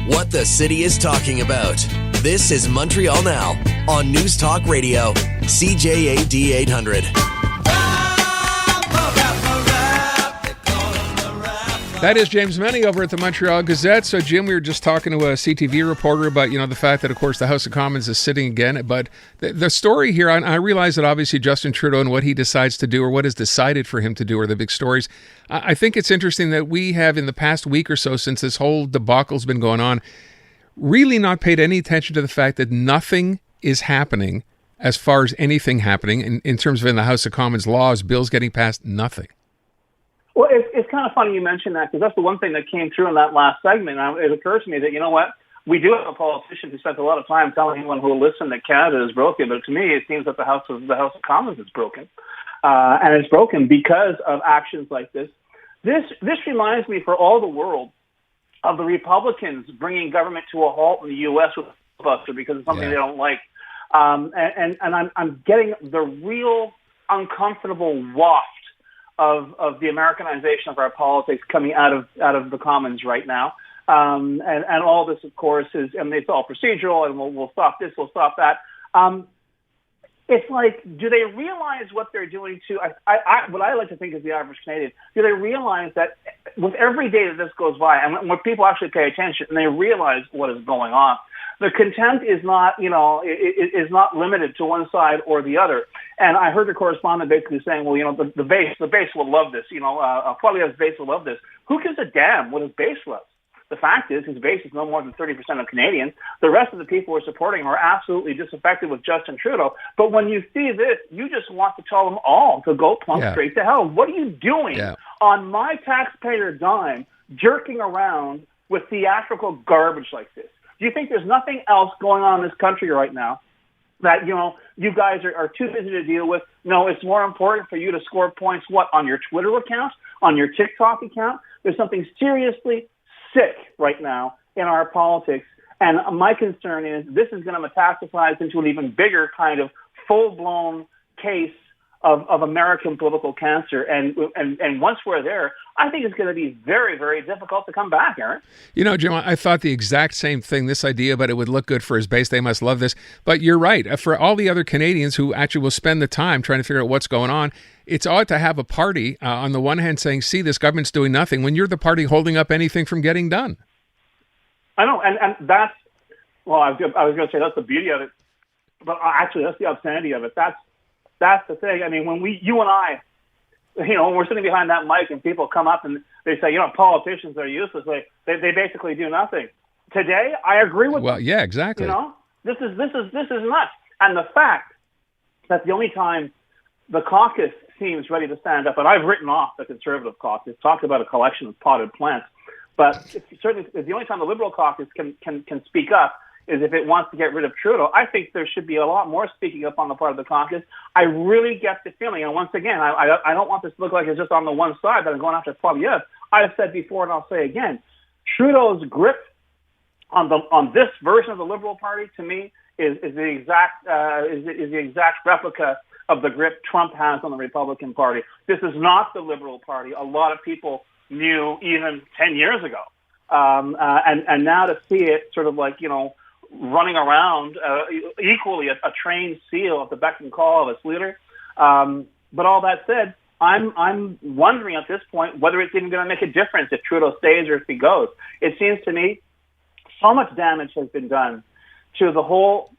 What the city is talking about. This is Montreal Now on News Talk Radio, CJAD 800. That is James Mennie over at the Montreal Gazette. So, Jim, we were just talking to a CTV reporter about, the fact that, of course, the House of Commons is sitting again. But the story here, I realize that obviously Justin Trudeau and what he decides to do or what is decided for him to do are the big stories. I think it's interesting that we have, in the past week or so, since this whole debacle's been going on, really not paid any attention to the fact that nothing is happening as far as anything happening in terms of in the House of Commons laws, bills getting passed, nothing. Well, it's kind of funny you mentioned that, because that's the one thing that came through in that last segment. It occurs to me that, you know what, we do have a politician who spends a lot of time telling anyone who will listen that Canada is broken, but to me it seems that the House of Commons is broken. And it's broken because of actions like this. This reminds me for all the world of the Republicans bringing government to a halt in the U.S. with filibuster because it's something they don't like. And I'm getting the real uncomfortable waft of the Americanization of our politics coming out of the Commons right now. And all this, of course, is, and it's all procedural, and we'll stop this, we'll stop that. It's like, do they realize what they're doing to, what I like to think is the average Canadian, do they realize that with every day that this goes by, and when people actually pay attention and they realize what is going on, the contempt is not, is not limited to one side or the other. And I heard the correspondent basically saying, well, the base will love this. Poilievre's base will love this. Who gives a damn what his base loves? The fact is, his base is no more than 30% of Canadians. The rest of the people who are supporting him are absolutely disaffected with Justin Trudeau. But when you see this, you just want to tell them all to go plumb straight to hell. What are you doing on my taxpayer dime, jerking around with theatrical garbage like this? Do you think there's nothing else going on in this country right now that, you guys are too busy to deal with? No, it's more important for you to score points, on your Twitter account, on your TikTok account? There's something seriously sick right now in our politics. And my concern is this is going to metastasize into an even bigger kind of full-blown case of American political cancer. And once we're there, I think it's going to be very, very difficult to come back, Aaron. Jim, I thought the exact same thing, this idea, but it would look good for his base. They must love this. But you're right. For all the other Canadians who actually will spend the time trying to figure out what's going on, it's odd to have a party on the one hand saying, see, this government's doing nothing, when you're the party holding up anything from getting done. I know. And that's, well, I was going to say that's the beauty of it. But actually, that's the obscenity of it. That's the thing. I mean, when you and I, when we're sitting behind that mic and people come up and they say, politicians are useless. They basically do nothing. Today, I agree with them. Well, yeah, exactly. This is nuts. And the fact that the only time the caucus seems ready to stand up, and I've written off the Conservative caucus, talked about a collection of potted plants, but certainly the only time the Liberal caucus can speak up is if it wants to get rid of Trudeau. I think there should be a lot more speaking up on the part of the caucus. I really get the feeling, and once again, I don't want this to look like it's just on the one side that I'm going after Poilievre. I've said before, and I'll say again, Trudeau's grip on this version of the Liberal Party, to me, is the exact replica of the grip Trump has on the Republican Party. This is not the Liberal Party. A lot of people knew even 10 years ago. And now to see it sort of like, running around equally a trained seal at the beck and call of its leader. But all that said, I'm wondering at this point whether it's even going to make a difference if Trudeau stays or if he goes. It seems to me so much damage has been done to the whole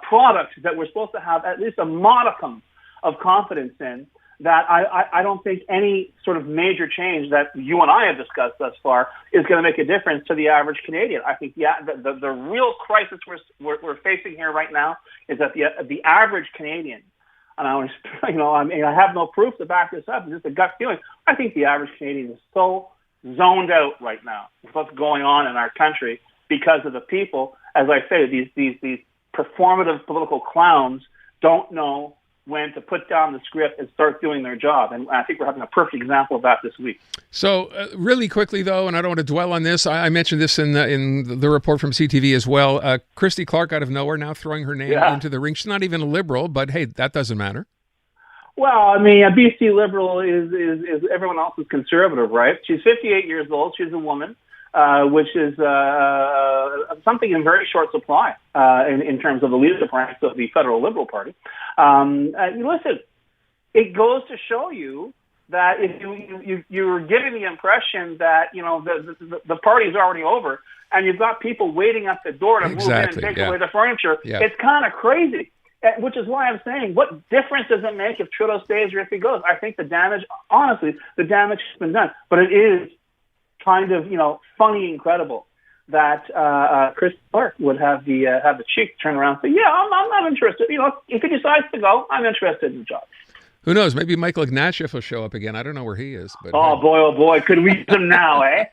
product that we're supposed to have at least a modicum of confidence in, that I don't think any sort of major change that you and I have discussed thus far is going to make a difference to the average Canadian. I think the real crisis we're facing here right now is that the average Canadian, and I have no proof to back this up, it's just a gut feeling. I think the average Canadian is so zoned out right now with what's going on in our country because of the people. As I say, these performative political clowns don't know when to put down the script and start doing their job. And I think we're having a perfect example of that this week. So really quickly, though, and I don't want to dwell on this, I mentioned this in the report from CTV as well, Christy Clark out of nowhere now throwing her name into the ring. She's not even a Liberal, but hey, that doesn't matter. Well, I mean, a BC Liberal is everyone else's Conservative, right? She's 58 years old. She's a woman. which is something in very short supply in terms of the leadership ranks of the federal Liberal Party. Listen, it goes to show you that if you're giving the impression that the party's already over, and you've got people waiting at the door to move in and take away the furniture, it's kind of crazy. Which is why I'm saying, what difference does it make if Trudeau stays or if he goes? I think the damage has been done. But it is kind of, funny, incredible that Chris Clark would have the cheek to turn around and say, yeah, I'm not interested. If he decides to go, I'm interested in the job. Who knows? Maybe Michael Ignatieff will show up again. I don't know where he is. But oh boy, could we use him now, eh?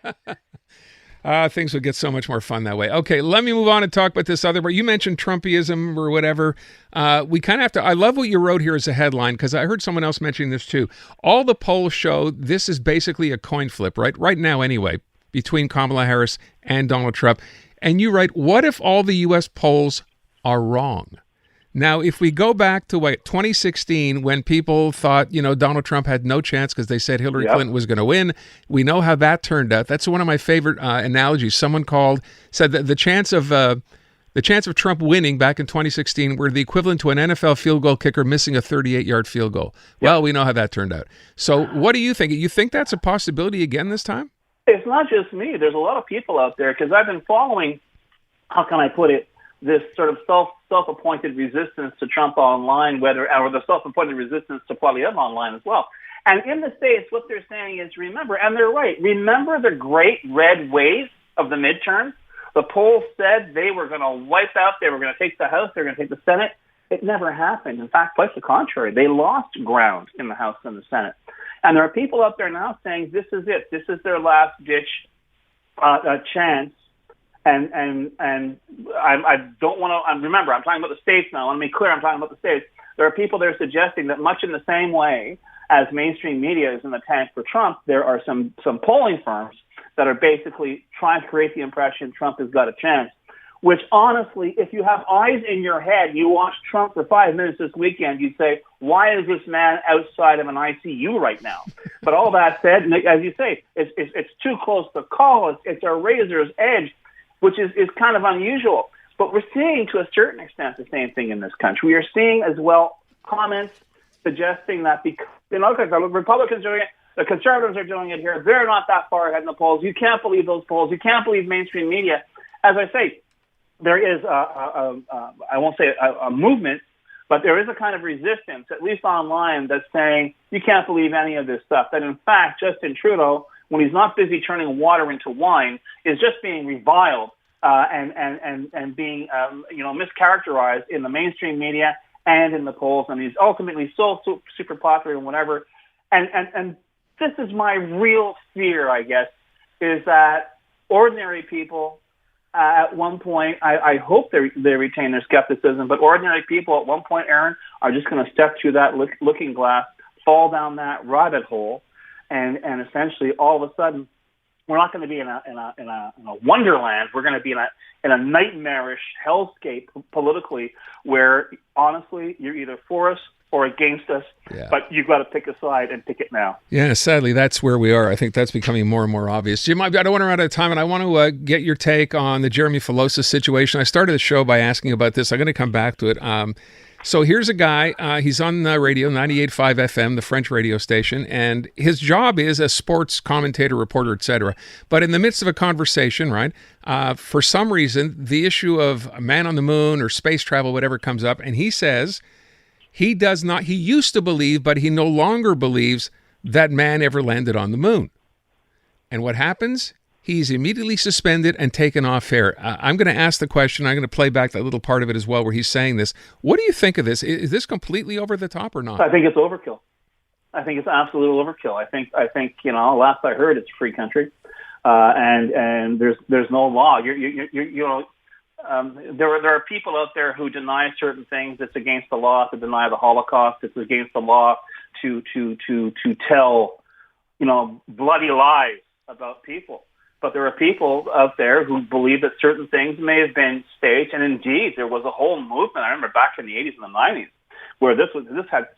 Things would get so much more fun that way. Okay, let me move on and talk about this other. But you mentioned Trumpism or whatever. We kind of have to. I love what you wrote here as a headline, because I heard someone else mentioning this too. All the polls show this is basically a coin flip, right now anyway, between Kamala Harris and Donald Trump. And you write, what if all the U.S. polls are wrong? Now, if we go back to 2016, when people thought, Donald Trump had no chance because they said Hillary Clinton was going to win, we know how that turned out. That's one of my favorite analogies. Someone said that the chance of Trump winning back in 2016 were the equivalent to an NFL field goal kicker missing a 38-yard field goal. Well, we know how that turned out. So, what do you think? You think that's a possibility again this time? It's not just me. There's a lot of people out there, because I've been following, how can I put it, this sort of self-appointed resistance to Trump online, or the self-appointed resistance to Poilievre online as well. And in the States, what they're saying is, remember, and they're right, remember the great red wave of the midterms? The polls said they were going to wipe out, they were going to take the House, they were going to take the Senate. It never happened. In fact, quite the contrary. They lost ground in the House and the Senate. And there are people out there now saying this is it. This is their last-ditch chance. And I don't want to. Remember, I'm talking about the states now. I want to be clear. I'm talking about the states. There are people that are suggesting that much in the same way as mainstream media is in the tank for Trump, there are some polling firms that are basically trying to create the impression Trump has got a chance. Which honestly, if you have eyes in your head, you watch Trump for 5 minutes this weekend, you'd say, why is this man outside of an ICU right now? But all that said, as you say, it's too close to call. It's a razor's edge, which is kind of unusual. But we're seeing, to a certain extent, the same thing in this country. We are seeing as well comments suggesting that because the Republicans are doing it, the Conservatives are doing it here, they're not that far ahead in the polls. You can't believe those polls. You can't believe mainstream media. As I say, there is, I won't say a movement, but there is a kind of resistance, at least online, that's saying you can't believe any of this stuff. That in fact, Justin Trudeau, when he's not busy turning water into wine, is just being reviled and being mischaracterized in the mainstream media and in the polls, and he's ultimately so super popular and whatever. And this is my real fear, I guess, is that ordinary people at one point, I hope they retain their skepticism, but ordinary people at one point, Aaron, are just going to step through that looking glass, fall down that rabbit hole, and essentially all of a sudden, we're not going to be in a wonderland. We're going to be in a nightmarish hellscape politically, where honestly you're either for us or against us, but you've got to pick a side and pick it now. Yeah, sadly, that's where we are. I think that's becoming more and more obvious. Jim, I don't want to run out of time, and I want to get your take on the Jeremy Filosa situation. I started the show by asking about this. I'm going to come back to it. So here's a guy, he's on the radio, 98.5 FM, the French radio station, and his job is a sports commentator, reporter, etc. But in the midst of a conversation, right, for some reason, the issue of man on the moon or space travel, whatever comes up, and he says he used to believe, but he no longer believes that man ever landed on the moon. And what happens? He's immediately suspended and taken off air. I'm going to ask the question. I'm going to play back that little part of it as well where he's saying this. What do you think of this? Is this completely over the top or not? I think it's overkill. I think it's absolute overkill. I think last I heard, it's a free country, and there's no law. There are people out there who deny certain things. It's against the law to deny the Holocaust. It's against the law to tell bloody lies about people. But there are people out there who believe that certain things may have been staged, and indeed there was a whole movement. I remember back in the 80s and the 90s where this had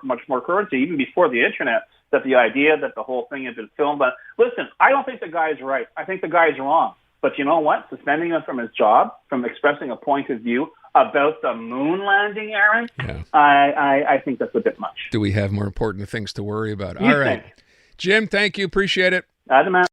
much more currency, even before the internet, that the idea that the whole thing had been filmed. But listen, I don't think the guy's right. I think the guy's wrong. But you know what? Suspending him from his job, from expressing a point of view about the moon landing, Aaron, I think that's a bit much. Do we have more important things to worry about? All right. Jim, thank you. Appreciate it. Man.